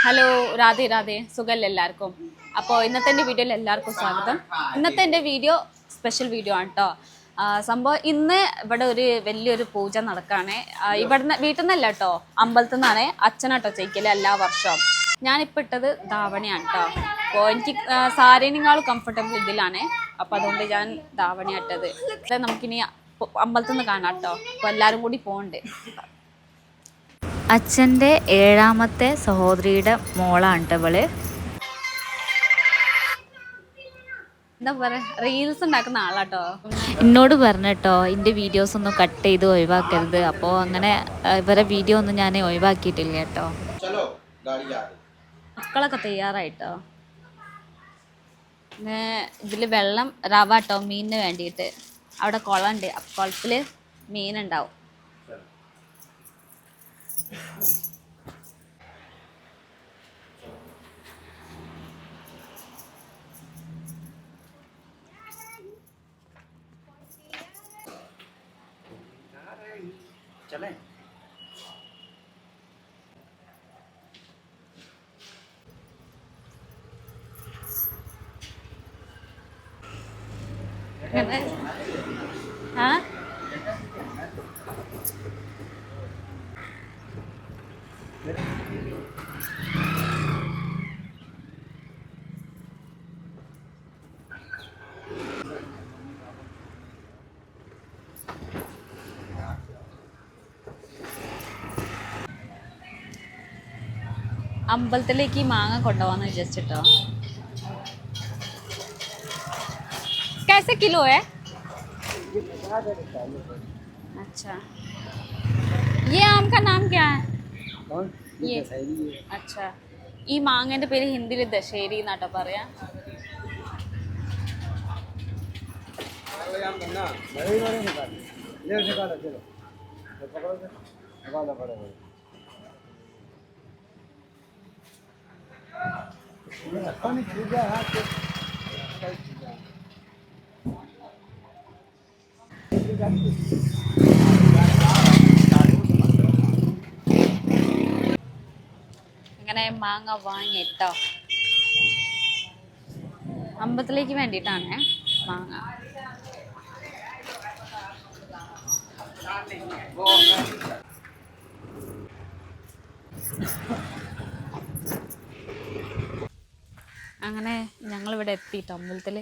Hello Radhe Radhe സുഖല്ലേ എല്ലാവർക്കും. അപ്പോൾ ഇന്നത്തെ എൻ്റെ വീഡിയോയിൽ എല്ലാവർക്കും സ്വാഗതം. ഇന്നത്തെ എൻ്റെ വീഡിയോ സ്പെഷ്യൽ വീഡിയോ ആണ് കേട്ടോ. സംഭവം ഇന്ന് ഇവിടെ ഒരു വലിയൊരു പൂജ നടക്കുകയാണ്. ഇവിടുന്ന് വീട്ടിൽ നിന്നല്ല കേട്ടോ, അമ്പലത്തിൽ നിന്നാണ്. അച്ഛനാട്ടോ ചെയ്യിക്കല് എല്ലാ വർഷവും. ഞാനിപ്പോൾ ഇട്ടത് ധാവണിയാണ് കേട്ടോ. അപ്പോൾ എനിക്ക് സാരീനേക്കാളും കംഫർട്ടബിൾ ഇതിലാണ്. അപ്പോൾ അതുകൊണ്ട് ഞാൻ ധാവണിയാണ് ഇട്ടത്. നമുക്കിനി അമ്പലത്തിൽ നിന്ന് കാണാം കേട്ടോ. അപ്പോൾ എല്ലാവരും കൂടി പോകണ്ടേ. അച്ഛൻ്റെ ഏഴാമത്തെ സഹോദരിയുടെ മോളാണ് ഇവള്. എന്താ പറയുക, റീൽസ് ഉണ്ടാക്കുന്ന ആളാട്ടോ. എന്നോട് പറഞ്ഞിട്ടോ എൻ്റെ വീഡിയോസ് ഒന്നും കട്ട് ചെയ്ത് ഒഴിവാക്കരുത്. അപ്പോൾ അങ്ങനെ ഇവരെ വീഡിയോ ഒന്നും ഞാൻ ഒഴിവാക്കിയിട്ടില്ല കേട്ടോ. മക്കളൊക്കെ തയ്യാറായിട്ടോ. പിന്നെ ഇതിൽ വെള്ളം റവ കേട്ടോ, മീനിന് വേണ്ടിയിട്ട്. അവിടെ കുളമുണ്ട്, കുളത്തിൽ മീനുണ്ടാവും. चलें हाँ അമ്പലത്തിലേക്ക് ഈ മാങ്ങ കൊണ്ടുപോകാന്ന് വിചാരിച്ചിട്ടോ. कैसे किलो है? अच्छा, ये आम का नाम क्या है? ये अच्छा, ഈ മാങ്ങേന്റെ പേര് ഹിന്ദിയിൽ ദശേരി എന്നാട്ടോ പറയാ. അങ്ങനെ മാങ്ങ വാങ്ങിട്ടോ. അമ്പലത്തിലേക്ക് വേണ്ടിയിട്ടാണ് മാങ്ങ. അങ്ങനെ ഞങ്ങളിവിടെ എത്തിയിട്ട് അമ്പലത്തിൽ.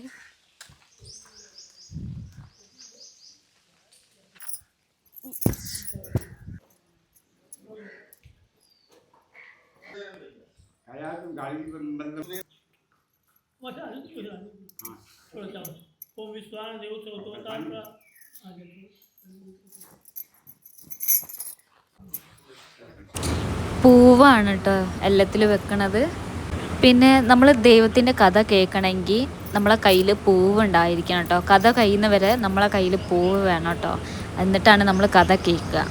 പൂവാണ് കേട്ടോ എല്ലാത്തിലും വെക്കണത്. പിന്നെ നമ്മൾ ദൈവത്തിൻ്റെ കഥ കേൾക്കണമെങ്കിൽ നമ്മളെ കയ്യിൽ പൂവ് ഉണ്ടായിരിക്കണം കേട്ടോ. കഥ കഴിയുന്നവരെ നമ്മളെ കയ്യിൽ പൂവ് വേണം കേട്ടോ. എന്നിട്ടാണ് നമ്മൾ കഥ കേൾക്കുക.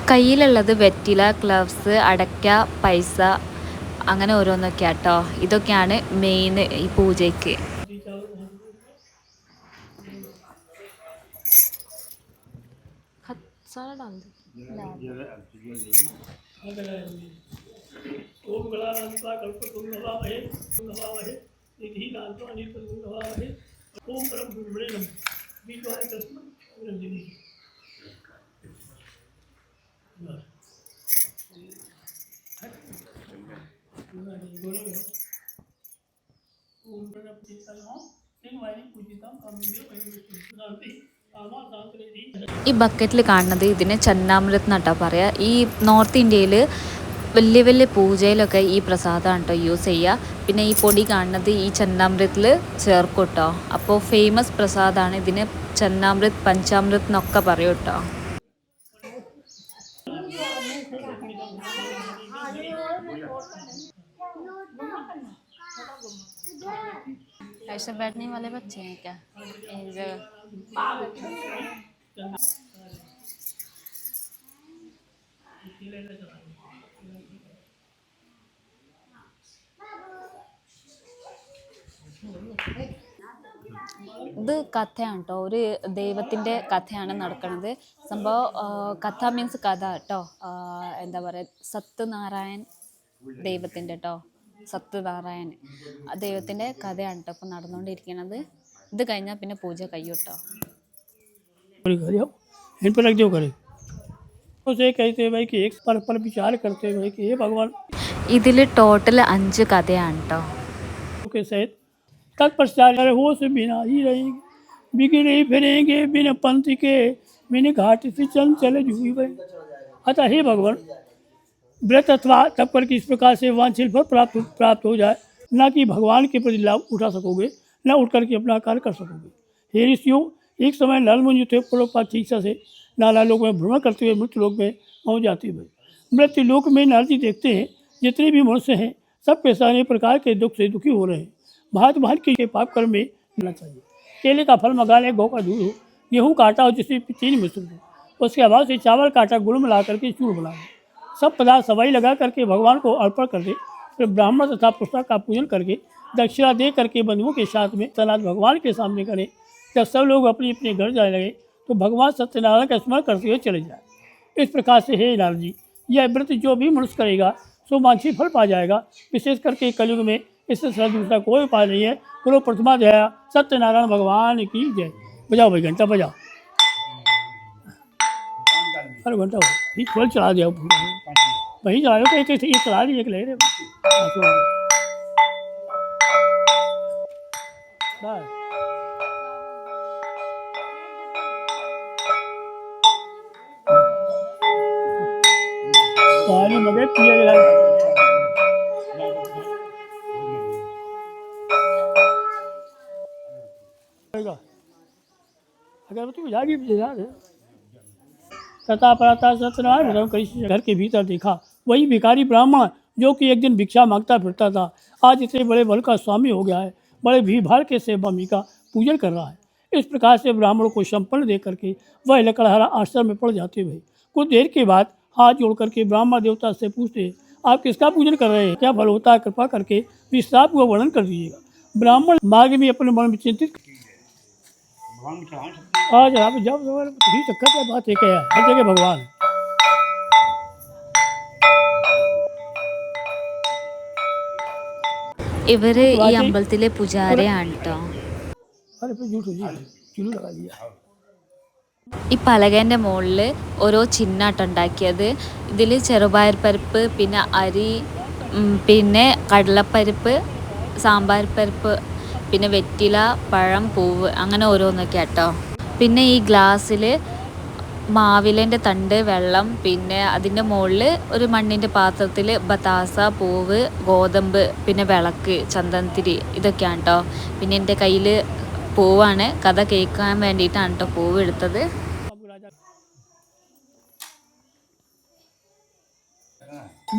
കയ്യിലുള്ളത് വെറ്റില, ഗ്ലവ്സ്, അടയ്ക്ക, പൈസ, അങ്ങനെ ഓരോന്നൊക്കെ കേട്ടോ. ഇതൊക്കെയാണ് മെയിൻ ഈ പൂജയ്ക്ക്. ഈ ബക്കറ്റിൽ കാണുന്നത് ഇതിന് ചന്നാമൃത് എന്നാട്ടോ പറയുക. ഈ നോർത്ത് ഇന്ത്യയിൽ വലിയ വലിയ പൂജയിലൊക്കെ ഈ പ്രസാദമാണ് കേട്ടോ യൂസ് ചെയ്യുക. പിന്നെ ഈ പൊടി കാണുന്നത് ഈ ചന്നാമൃത്തിൽ ചേർക്കും കേട്ടോ. അപ്പോൾ ഫേമസ് പ്രസാദമാണ്. ഇതിന് ചന്നാമൃത്, പഞ്ചാമൃത് എന്നൊക്കെ പറയും കേട്ടോ. ऐसे बैठने वाले बच्चे हैं क्या एक जगह? ഇത് കഥയാണ് കേട്ടോ, ഒരു ദൈവത്തിൻ്റെ കഥയാണ് നടക്കുന്നത്. സംഭവം കഥ മീൻസ് കഥ കേട്ടോ. എന്താ പറയുക, സത്യനാരായൺ ദൈവത്തിൻ്റെ കേട്ടോ, സത്യനാരായൺ ആ ദൈവത്തിൻ്റെ കഥയാണ് കേട്ടോ ഇപ്പം നടന്നുകൊണ്ടിരിക്കുന്നത്. ഇത് കഴിഞ്ഞാൽ പിന്നെ പൂജ കഴിയും കേട്ടോ. इन पर लग जाओ करे उसे कहते हैं भाई कि एक पर विचार करते हैं भाई कि ये भगवान ഇതിൽ ടോട്ടൽ 5 കഥയാണ് കേട്ടോ. के सहित तत्पश्चात हो से बिना ही रहेंगे, बिगड़े फिरेंगे बिना पंथ के, बिना घाट से चल चले जुई भाई। अतः हे भगवान, व्रत अथवा तप करके इस प्रकार से वांछित फल प्राप्त हो जाए, न कि भगवान के प्रति लाभ उठा सकोगे, न उठ करके अपना कार्य कर सकोगे। हे ऋषियों, एक समय लालमुनि थे पूर्वपात की इच्छा से नाना लोक में भ्रमण करते हुए मृत्यु लोक में पहुँच जाते हुए। मृत्यु लोक में नारद जी देखते हैं जितने भी मनुष्य हैं सब पैसा अनेक प्रकार के दुख से दुखी हो रहे हैं। भांत भांत के पाप कर्म में मिलना चाहिए। केले का फल मंगा ले, गौ का दूध हो, गेहूँ का आटा हो जिसमें चीनी मिश्रित हो, उसके अभाव से चावल का आटा गुड़ मिला करके चूर बना ले, सब पदार्थ सवाई लगा करके भगवान को अर्पण कर दे। फिर ब्राह्मण तथा पुस्तक का पूजन करके दक्षिणा दे करके बंधुओं के साथ में सनातन भगवान के सामने करें। जब सब लोग अपने अपने घर जाने लगे तो भगवान सत्यनारायण का स्मरण करते हुए चले जाए। इस प्रकार से हे नारद जी, यह व्रत जो भी मनुष्य करेगा सो वांछित फल पा जाएगा। विशेष करके कलयुग में इससे सरल दूसरा कोई उपाय नहीं है। गुरु प्रतिमा दया सत्यनारायण भगवान की जय। बजाओ भाई, घंटा बजाओ। अरे घंटा हो फल चला दिया, वही चला दो, एक चला दी, एक ले रहे पानी मगे पिया अगरबत्ती बुझा दी तथा पराता सत्यनारायण घर के भीतर देखा वही भिखारी ब्राह्मण जो कि एक दिन भिक्षा मांगता फिरता था, आज इतने बड़े बल का स्वामी हो गया है, बड़े भीड़ भाड़ के सेवामी का पूजन कर रहा है। इस प्रकार से ब्राह्मणों को संपन्न दे करके वह लकड़हारा आश्रम में पड़ जाते हुए कुछ देर के बाद हाथ जोड़ करके ब्राह्मण देवता से पूछते, आप किसका पूजन कर रहे हैं, क्या फल होता है, कृपा करके विस्तार को वर्णन कर दीजिएगा। ब्राह्मण मार्ग में अपने मन में चिंतित, आज आप जब ही चक्कर का बात एक है, हर जगह भगवान है। ഇവര് ഈ അമ്പലത്തിലെ പൂജാരിയാണ് കേട്ടോ. अरे फिर झूठ हो जी, चुल्लू लगा दिया। ഈ പലകേൻ്റെ മുകളിൽ ഓരോ ചിഹ്നമായിട്ട് ഉണ്ടാക്കിയത്. ഇതിൽ ചെറുപയർ പരിപ്പ്, പിന്നെ അരി, പിന്നെ കടലപ്പരിപ്പ്, സാമ്പാർ പരിപ്പ്, പിന്നെ വെറ്റില, പഴം, പൂവ്, അങ്ങനെ ഓരോന്നൊക്കെ കേട്ടോ. പിന്നെ ഈ ഗ്ലാസ്സിൽ മാവിലേൻ്റെ തണ്ട്, വെള്ളം, പിന്നെ അതിൻ്റെ മുകളിൽ ഒരു മണ്ണിൻ്റെ പാത്രത്തിൽ ബതാസ, പൂവ്, ഗോതമ്പ്, പിന്നെ വിളക്ക്, ചന്ദനത്തിരി, ഇതൊക്കെയാണ് കേട്ടോ. പിന്നെ എൻ്റെ കയ്യിൽ പൂവാണ്, കഥ കേൾക്കാൻ വേണ്ടിയിട്ടാണ് കേട്ടോ പൂവ് എടുത്തത്.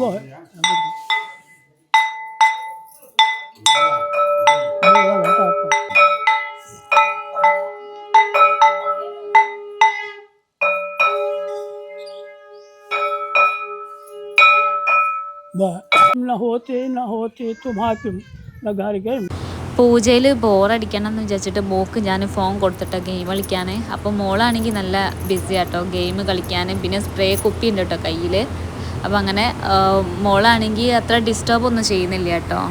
वो है न होते तुम्हारे न घर घर പൂജയിൽ ബോറടിക്കണം എന്ന് വിചാരിച്ചിട്ട് മോക്ക് ഞാൻ ഫോൺ കൊടുത്തിട്ടോ ഗെയിം കളിക്കാൻ. അപ്പോൾ മോളാണെങ്കിൽ നല്ല ബിസി ആട്ടോ ഗെയിം കളിക്കാനും. പിന്നെ സ്പ്രേ കുപ്പി ഉണ്ട് കേട്ടോ കയ്യിൽ. അപ്പോൾ അങ്ങനെ മോളാണെങ്കിൽ അത്ര ഡിസ്റ്റർബ് ഒന്നും ചെയ്യുന്നില്ല കേട്ടോ.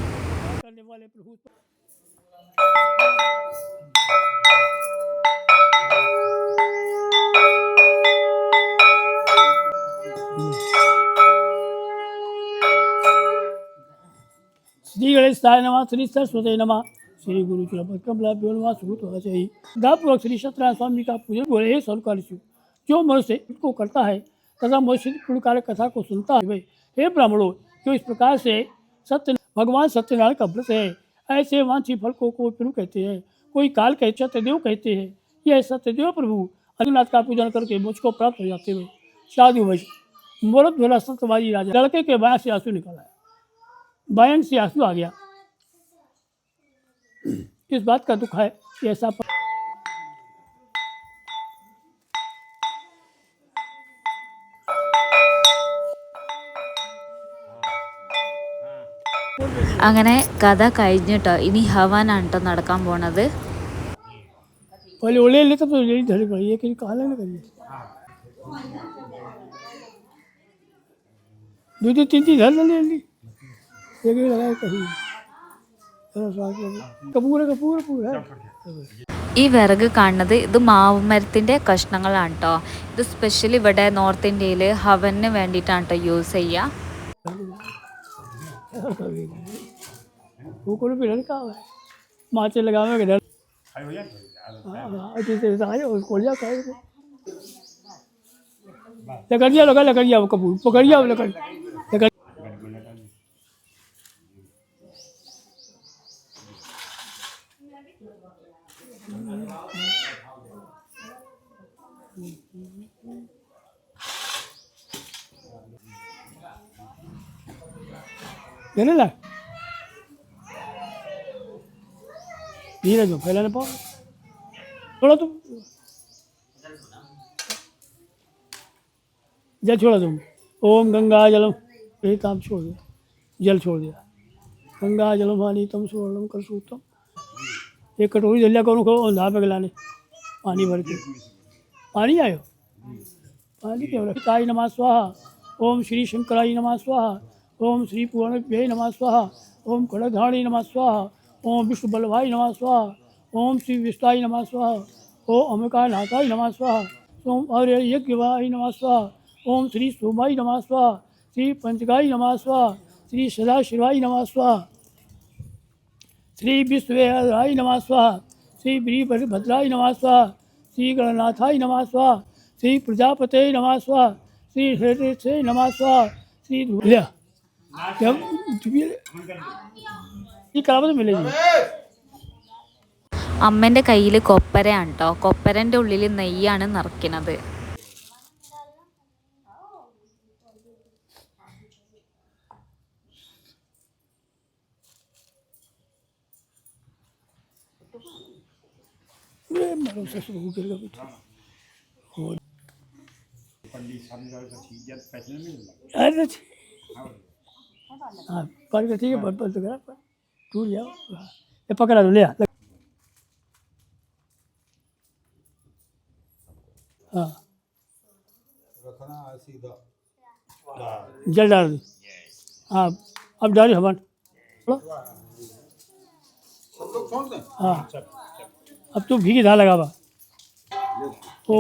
श्री गणेशाय नमः, श्री सरस्वती नमः, श्री गुरु कमलाभ्यो नमः। सुत होना चाहिए दापूर्वक श्री सत्यनारायण स्वामी का पूजन बोले हे सौकालिशु, जो मनुष्य इसको करता है तथा मनुष्य पूर्ण कार्य कथा को सुनता है। हे ब्राह्मणों, जो इस प्रकार से सत्य भगवान सत्यनारायण का व्रत है, ऐसे वांछी फल को कोई प्रभु कहते हैं, कोई काल के सत्यदेव कहते हैं। यह सत्यदेव प्रभु अजनाथ का पूजन करके मुझको प्राप्त हो जाते हुए साधु वैश्य मोरत भोला सत्यवादी राजा लड़के के बयान से आंसू निकल आया, बयान से आंसू आ गया। इस बात का दुख है कि ऐसा അങ്ങനെ കഥ കഴിഞ്ഞിട്ടോ ഇനി ഹവാനാണ് കേട്ടോ നടക്കാൻ പോണത്. पहले ओले ले तब तो यही धड़ी पड़ी है कि कहा ना करिए 2-3 धर ले ली एक लगा कहीं कपूर है ഈ വിറക് കാണുന്നത് ഇത് മാവുമരത്തിൻ്റെ കഷ്ണങ്ങളാണ് കേട്ടോ. ഇത് സ്പെഷ്യലി ഇവിടെ നോർത്ത് ഇന്ത്യയിൽ ഹവന് വേണ്ടിയിട്ടാണ് കേട്ടോ യൂസ് ചെയ്യുക. वो कोई भी लड़का है माचे लगावे के डर कोलिया लकड़िया लकड़िया कपूर पकड़िया लकड़ देने लग धीरे जो फैलाने पाओ थोड़ा तुम जल छोड़ा तुम ओम गंगा जलम यही काम छोड़ दिया जल छोड़ दिया गंगा जलम वाली तम सुवर्णम कर सूतम एक कटोरी जलिया करूँ खो अंधा पे गलाने पानी भर के पानी आयो पानी क्यों रखताई नमः स्वाहा ओम श्री शंकराय नमः स्वाहा ओम श्री पूर्णभ्यै नमः स्वाहा ओम खड़गधाणी नमः स्वाहा ओम विष्णु बल्लभाय नमः स्वाहा ओम श्री विष्टाय नमः स्वाहा ओम अम्बिकानाथाय नमः स्वाहा ओम आर्य यज्ञवाय नमः स्वाहा ओम श्री सोमाय नमः स्वाहा श्री पंचगाय नमः स्वाहा श्री सदाशिवाय नमः स्वाहा श्री विश्वेश्वराय नमः स्वाहा श्री वीरभद्राय नमः स्वाहा श्री गणनाथाय नमः स्वाहा श्री प्रजापते नमः स्वाहा श्री हृदय नमः स्वाहा श्री ഈ കളവ് മില്ലേജ് അമ്മേൻ്റെ കയ്യിൽ കൊപ്പരയാണ് കേട്ടോ. കൊപ്പരൻ്റെ ഉള്ളിൽ നെയ്യാണ് നിറയ്ക്കുന്നത്. हाँ पर ठीक है पर तो करा टूट जाओ ये पकड़ा दो ले हाँ जल डाल दो हाँ अब डाली हवन हाँ अब तू भीगी धा लगा बा तो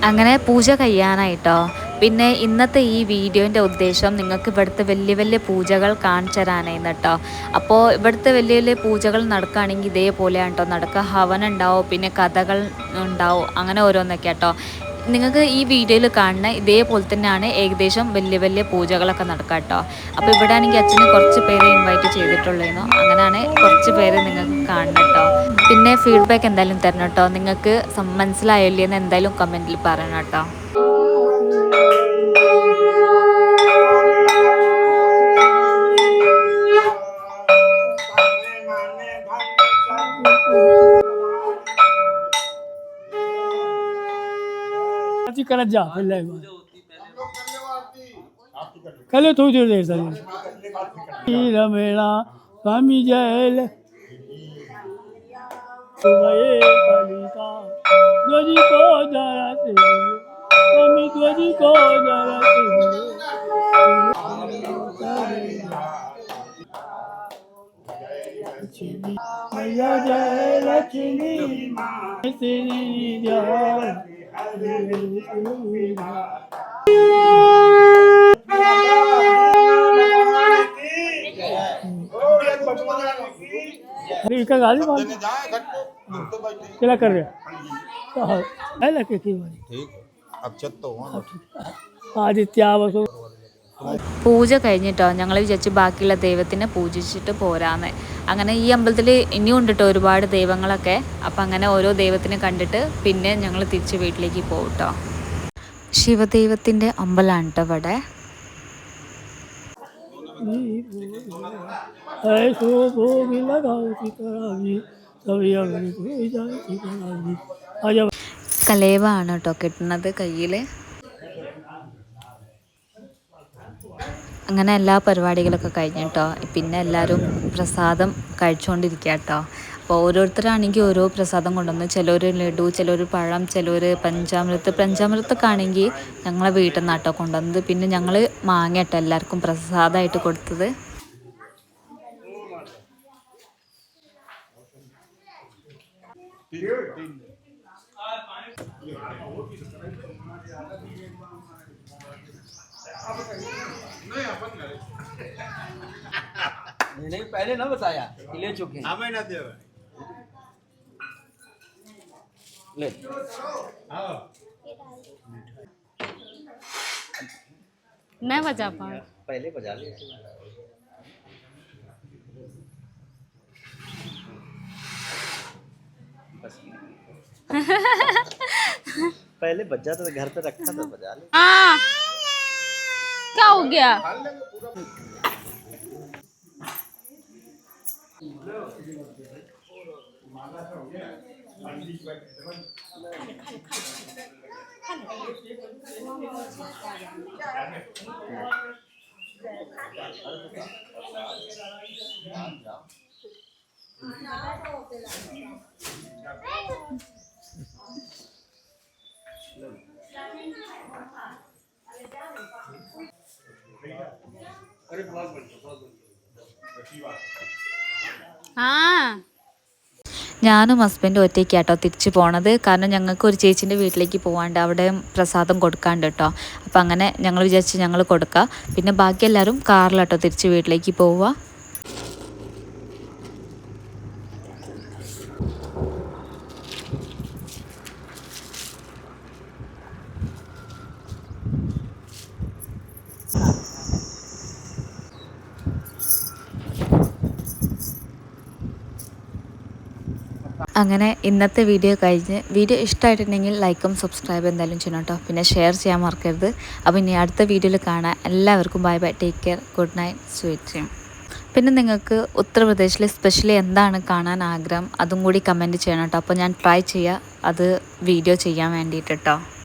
അങ്ങനെ പൂജ കഴിയാനായിട്ടോ. പിന്നെ ഇന്നത്തെ ഈ വീഡിയോൻ്റെ ഉദ്ദേശം നിങ്ങൾക്ക് ഇവിടുത്തെ വലിയ വലിയ പൂജകൾ കാണിച്ചു തരാനായിരുന്നു കേട്ടോ. അപ്പോൾ ഇവിടുത്തെ വലിയ വലിയ പൂജകൾ നടക്കുകയാണെങ്കിൽ ഇതേപോലെയാണ് കേട്ടോ നടക്കുക. ഹവൻ ഉണ്ടാവും, പിന്നെ കഥകൾ ഉണ്ടാവും, അങ്ങനെ ഓരോന്നൊക്കെ കേട്ടോ. നിങ്ങൾക്ക് ഈ വീഡിയോയിൽ കാണുന്ന ഇതേപോലെ തന്നെയാണ് ഏകദേശം വലിയ വലിയ പൂജകളൊക്കെ നടക്കുക കേട്ടോ. അപ്പോൾ ഇവിടെ ആണെങ്കിൽ അച്ഛന് കുറച്ച് പേരെ ഇൻവൈറ്റ് ചെയ്തിട്ടുള്ളായിരുന്നു. അങ്ങനെയാണ് കുറച്ച് പേര് നിങ്ങൾക്ക് കാണണം കേട്ടോ. പിന്നെ ഫീഡ്ബാക്ക് എന്തായാലും തരണം കേട്ടോ. നിങ്ങൾക്ക് മനസ്സിലായില്ലേ എന്ന് എന്തായാലും കമൻറ്റിൽ പറയണം കേട്ടോ. कर जा कल थोड़ी देर देर सर रमेणा स्वामी जय ध्वजी को जराते स्वामी ध्वजी को जराते मैया जय लक्ष्मी श्री जय क्या कर रहे ആദിത്യ പൂജ കഴിഞ്ഞിട്ടോ ഞങ്ങൾ വിചാരിച്ച് ബാക്കിയുള്ള ദൈവത്തിനെ പൂജിച്ചിട്ട് പോരാന്ന്. അങ്ങനെ ഈ അമ്പലത്തിൽ ഇനിയും ഉണ്ട് കേട്ടോ ഒരുപാട് ദൈവങ്ങളൊക്കെ. അപ്പം അങ്ങനെ ഓരോ ദൈവത്തിനെ കണ്ടിട്ട് പിന്നെ ഞങ്ങൾ തിരിച്ച് വീട്ടിലേക്ക് പോകും കേട്ടോ. ശിവദൈവത്തിൻ്റെ അമ്പലമാണ് കേട്ടോ ഇവിടെ. കലേവാണ് കേട്ടോ കിട്ടുന്നത് കയ്യിൽ. അങ്ങനെ എല്ലാ പരിപാടികളൊക്കെ കഴിഞ്ഞിട്ടോ പിന്നെ എല്ലാവരും പ്രസാദം കഴിച്ചുകൊണ്ടിരിക്കുക കേട്ടോ. അപ്പോൾ ഓരോരുത്തരാണെങ്കിൽ ഓരോ പ്രസാദം കൊണ്ടുവന്ന്, ചിലർ ലഡു, ചിലർ പഴം, ചിലർ പഞ്ചാമൃത്തൊക്കെ ആണെങ്കിൽ ഞങ്ങളെ വീട്ടിൽ നിന്നാട്ടോ കൊണ്ടുവന്നത്. പിന്നെ ഞങ്ങൾ മാങ്ങ കേട്ടോ എല്ലാവർക്കും പ്രസാദമായിട്ട് കൊടുത്തത്. नहीं पहले ना बताया ले चुके हैं हमें ना दे ले मैं बजा पाऊँ। पहले बजा ले बस पहले बजा तो घर पे रखा था बजा ले। हाँ क्या हो गया? हाँ ഞാനും ഹസ്ബൻഡും ഒറ്റയ്ക്കാട്ടോ തിരിച്ചു പോണത്. കാരണം ഞങ്ങൾക്ക് ഒരു ചേച്ചീൻ്റെ വീട്ടിലേക്ക് പോകാണ്ട് അവിടെ പ്രസാദം കൊടുക്കാണ്ട് കേട്ടോ. അപ്പോൾ അങ്ങനെ ഞങ്ങൾ വിചാരിച്ച് ഞങ്ങൾ കൊടുക്കുക. പിന്നെ ബാക്കി എല്ലാവരും കാറിലാട്ടോ തിരിച്ച് വീട്ടിലേക്ക് പോവുക. അങ്ങനെ ഇന്നത്തെ വീഡിയോ കഴിഞ്ഞ്, വീഡിയോ ഇഷ്ടമായിട്ടുണ്ടെങ്കിൽ ലൈക്കും സബ്സ്ക്രൈബ് എന്തായാലും ചെയ്യണം കേട്ടോ. പിന്നെ ഷെയർ ചെയ്യാൻ മറക്കരുത്. അപ്പോൾ ഇനി അടുത്ത വീഡിയോയിൽ കാണാം. എല്ലാവർക്കും bye bye, take care, good night, sweet dream. പിന്നെ നിങ്ങൾക്ക് ഉത്തർപ്രദേശിൽ സ്പെഷ്യലി എന്താണ് കാണാൻ ആഗ്രഹം അതും കൂടി കമൻറ്റ് ചെയ്യണം കേട്ടോ. അപ്പോൾ ഞാൻ ട്രൈ ചെയ്യുക അത് വീഡിയോ ചെയ്യാൻ വേണ്ടിയിട്ട് കേട്ടോ.